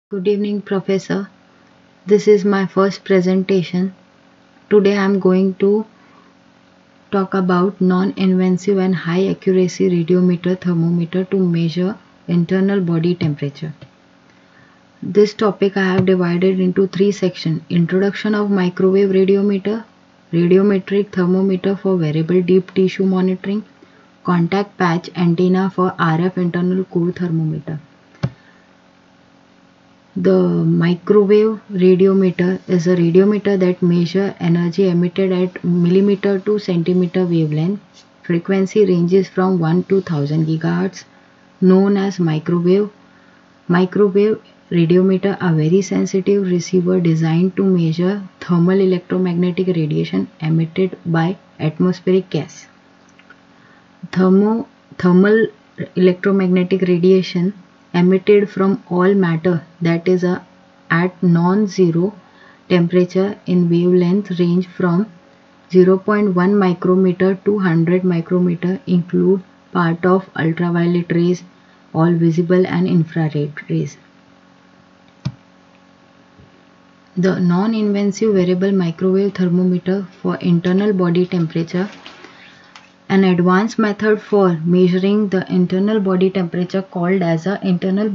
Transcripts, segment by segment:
Good evening, Professor. This is my first presentation. Today I am going to talk about non-invasive and high accuracy radiometer thermometer to measure internal body temperature. This topic I have divided into three sections: introduction of microwave radiometer, radiometric thermometer for variable deep tissue monitoring, contact patch antenna for RF internal core thermometer. The microwave radiometer is a radiometer that measures energy emitted at millimeter to centimeter wavelength. Frequency ranges from 1 to 1000 GHz, known as microwave. Microwave radiometer are very sensitive receiver designed to measure thermal electromagnetic radiation emitted by atmospheric gas. Thermal electromagnetic radiation emitted from all matter that is at non-zero temperature in wavelength range from 0.1 micrometer to 100 micrometer include part of ultraviolet rays, all visible and infrared rays. The non-invasive variable microwave thermometer for internal body temperature, an advanced method for measuring the internal body temperature called as a internal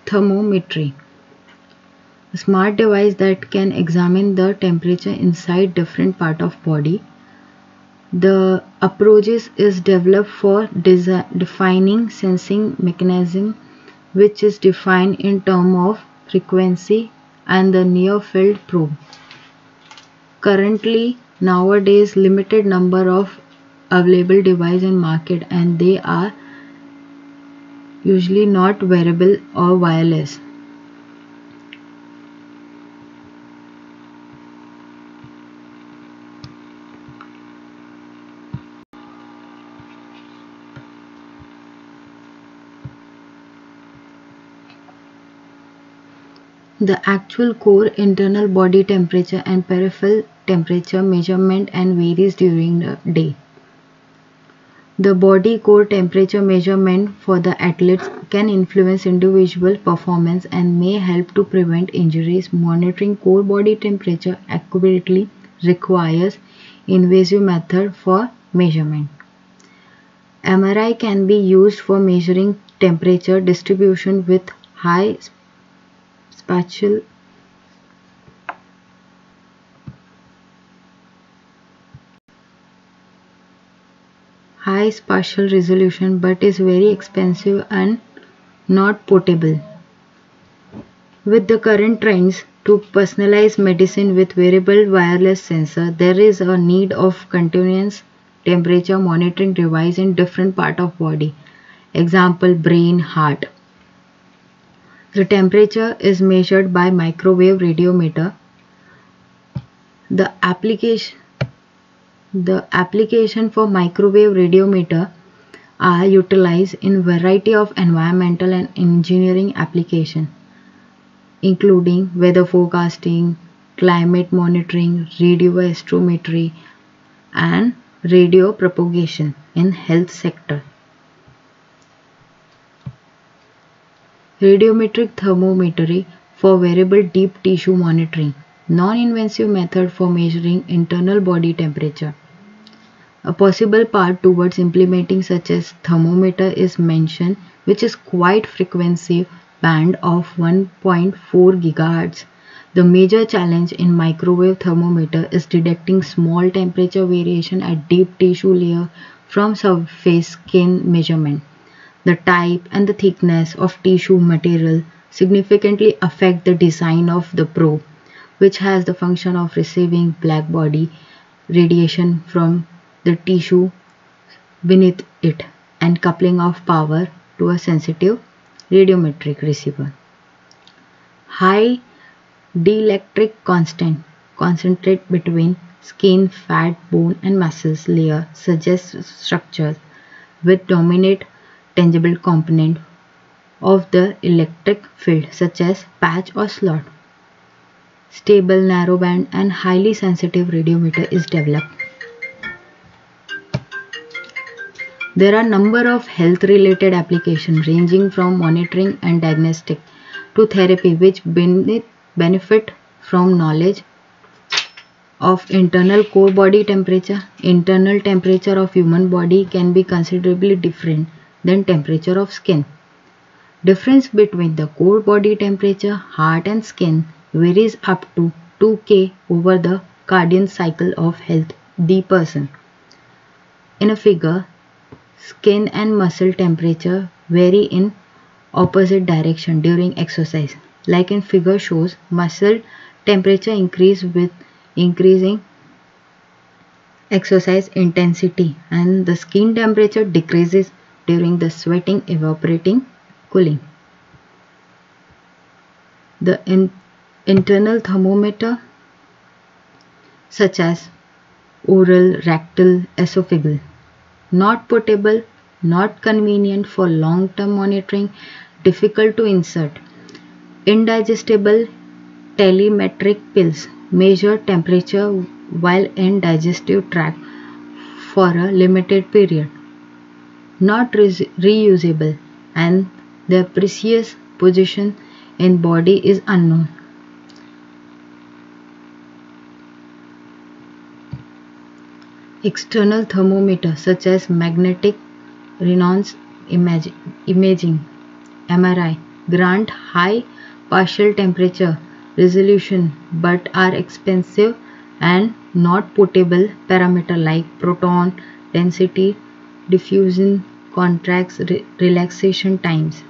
thermometry. A smart device that can examine the temperature inside different part of body. The approach is developed for defining sensing mechanism, which is defined in terms of frequency and the near field probe. Currently, nowadays, limited number of available devices in market, and they are usually not wearable or wireless. The actual core internal body temperature and peripheral temperature measurement and varies during the day. The body core temperature measurement for the athletes can influence individual performance and may help to prevent injuries. Monitoring core body temperature accurately requires invasive method for measurement. MRI can be used for measuring temperature distribution with high spatial resolution, but is very expensive and not portable. With the current trends to personalize medicine with wearable wireless sensor, there is a need of continuous temperature monitoring device in different part of body. Example, brain, heart. The temperature is measured by microwave radiometer. The application for microwave radiometer are utilized in variety of environmental and engineering applications, including weather forecasting, climate monitoring, radio astrometry, and radio propagation in health sector. Radiometric thermometry for variable deep tissue monitoring, non-invasive method for measuring internal body temperature. A possible path towards implementing such as thermometer is mentioned, which is quite frequency band of 1.4 GHz. The major challenge in microwave thermometer is detecting small temperature variation at deep tissue layer from surface skin measurement. The type and the thickness of tissue material significantly affect the design of the probe, which has the function of receiving black body radiation from the tissue beneath it and coupling of power to a sensitive radiometric receiver. High dielectric concentrate between skin, fat, bone and muscles layer suggests structures with dominant tangible component of the electric field such as patch or slot. Stable, narrowband and highly sensitive radiometer is developed. There are a number of health-related applications ranging from monitoring and diagnostic to therapy which benefit from knowledge of internal core body temperature. Internal temperature of human body can be considerably different than temperature of skin. Difference between the core body temperature, heart and skin varies up to 2K over the cardiac cycle of healthy person. In a figure, skin and muscle temperature vary in opposite direction during exercise. Like in figure shows, muscle temperature increase with increasing exercise intensity and the skin temperature decreases during the sweating, evaporating, cooling. The internal thermometer such as oral, rectal, esophageal, not portable, not convenient for long-term monitoring, difficult to insert. Indigestible telemetric pills measure temperature while in digestive tract for a limited period. Not reusable and their precise position in body is unknown. External thermometer such as magnetic resonance imaging (MRI) grant high partial temperature resolution but are expensive and not portable. Parameter like proton density, diffusion, contrast, relaxation times.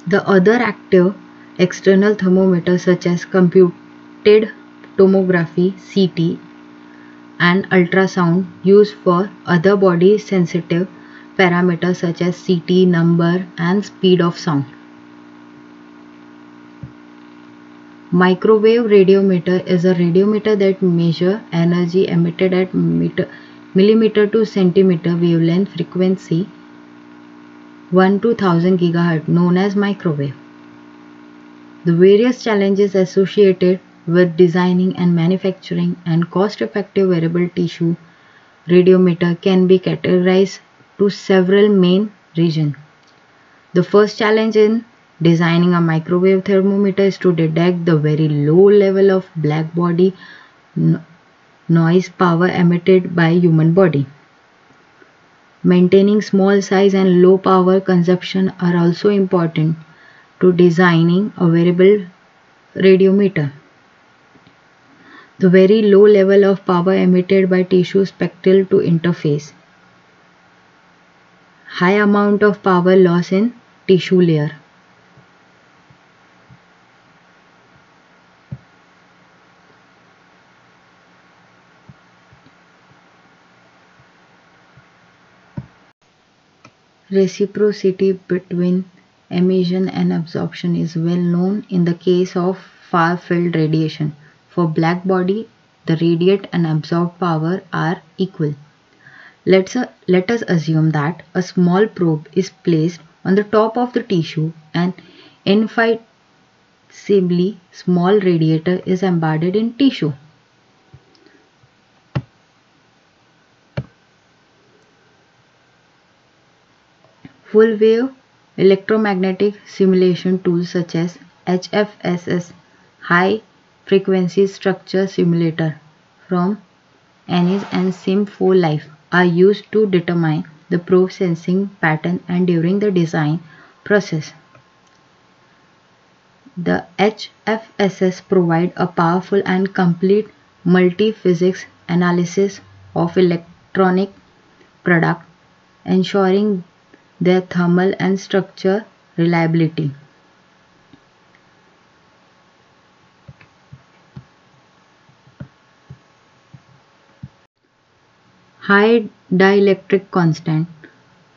The other active external thermometers such as computed tomography (CT) and ultrasound used for other body sensitive parameters such as CT number and speed of sound. Microwave radiometer is a radiometer that measures energy emitted at millimeter to centimeter wavelength frequency 1 to 1000 GHz known as microwave. The various challenges associated with designing and manufacturing and cost-effective wearable tissue radiometer can be categorized to several main regions. The first challenge in designing a microwave thermometer is to detect the very low level of black body noise power emitted by human body. Maintaining small size and low power consumption are also important to designing a wearable radiometer. The very low level of power emitted by tissue spectral to interface. High amount of power loss in tissue layer. Reciprocity between emission and absorption is well known in the case of far-field radiation. For black body, the radiate and absorbed power are equal. Let us assume that a small probe is placed on the top of the tissue and infinitesimally small radiator is embedded in tissue. Full wave electromagnetic simulation tools such as HFSS high frequency structure simulator from ANIS and SIM4 Life are used to determine the probe sensing pattern and during the design process. The HFSS provide a powerful and complete multi-physics analysis of electronic product, ensuring their thermal and structure reliability. High dielectric constant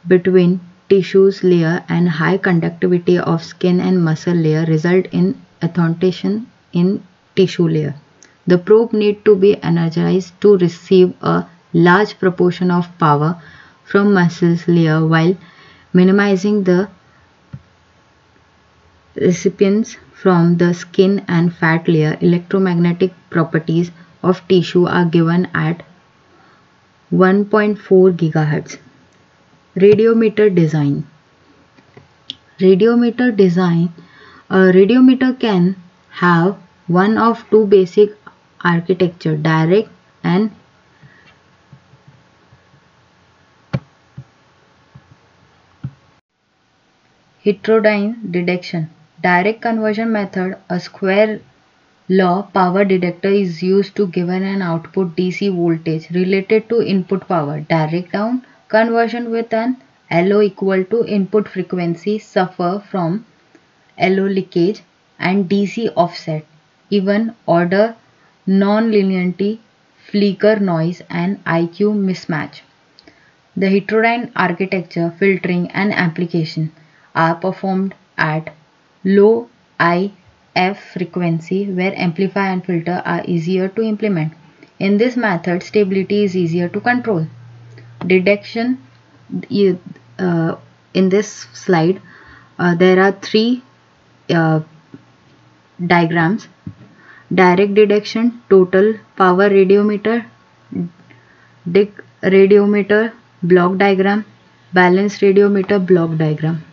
between tissues layer and high conductivity of skin and muscle layer result in attenuation in tissue layer. The probe need to be energized to receive a large proportion of power from muscles layer while minimizing the recipients from the skin and fat layer. Electromagnetic properties of tissue are given at 1.4 GHz. Radiometer design. Radiometer design. A radiometer can have one of two basic architecture, direct and heterodyne detection. Direct conversion method, a square law power detector is used to give an output DC voltage related to input power. Direct down conversion with an LO equal to input frequency suffer from LO leakage and DC offset, even order non-linearity, flicker noise and IQ mismatch. The heterodyne architecture, filtering and application are performed at low IF frequency where amplifier and filter are easier to implement. In this method, stability is easier to control. Detection, in this slide, there are three diagrams. Direct detection, total power radiometer, DIC radiometer block diagram, balanced radiometer block diagram.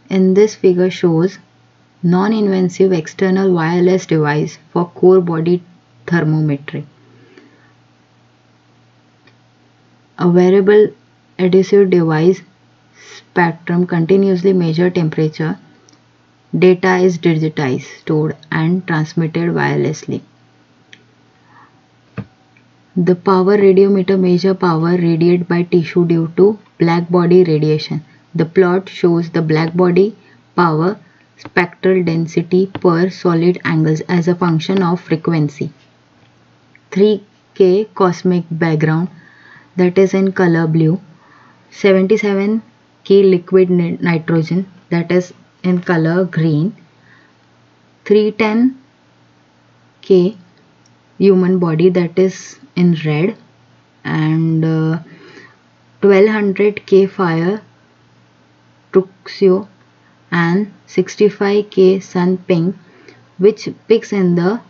In this figure shows non-invasive external wireless device for core body thermometry. A wearable adhesive device spectrum continuously measure temperature. Data is digitized, stored and transmitted wirelessly. The power radiometer measure power radiated by tissue due to black body radiation. The plot shows the black body power spectral density per solid angles as a function of frequency. 3K cosmic background, that is in color blue. 77K liquid nitrogen, that is in color green. 310K human body, that is in red, and 1200K fire tuxio and 65K sun pink, which picks in the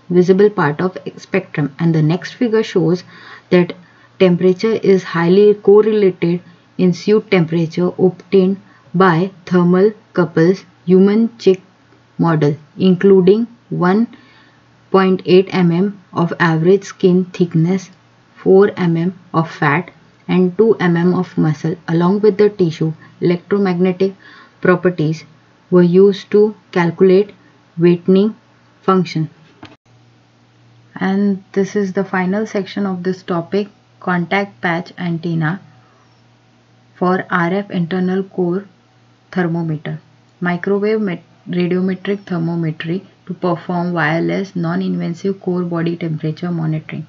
visible part of spectrum. And the next figure shows that temperature is highly correlated in suit temperature obtained by thermal couples human chick model, including 1.8 mm of average skin thickness, 4 mm of fat and 2 mm of muscle, along with the tissue electromagnetic properties were used to calculate weighting function. And this is the final section of this topic, contact patch antenna for RF internal core thermometer. Microwave radiometric thermometry to perform wireless non-invasive core body temperature monitoring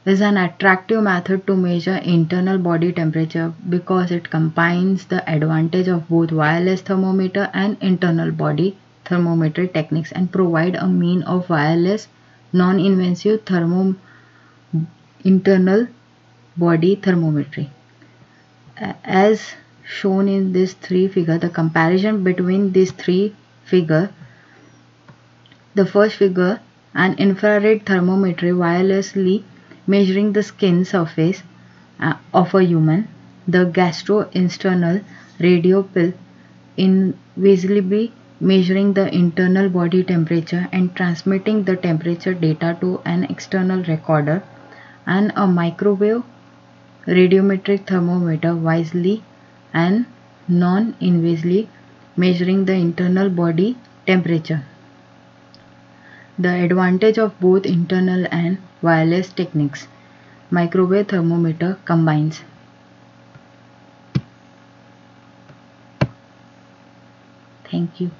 is an attractive method to measure internal body temperature because it combines the advantage of both wireless thermometer and internal body thermometry techniques and provide a mean of wireless non-invasive internal body thermometry. As shown in this three figure, the comparison between these three figure, the first figure, an infrared thermometry wirelessly measuring the skin surface of a human, the gastrointestinal radio pill invisibly measuring the internal body temperature and transmitting the temperature data to an external recorder, and a microwave radiometric thermometer wisely and non-invasively measuring the internal body temperature. The advantage of both internal and wireless techniques microwave thermometer combines. Thank you.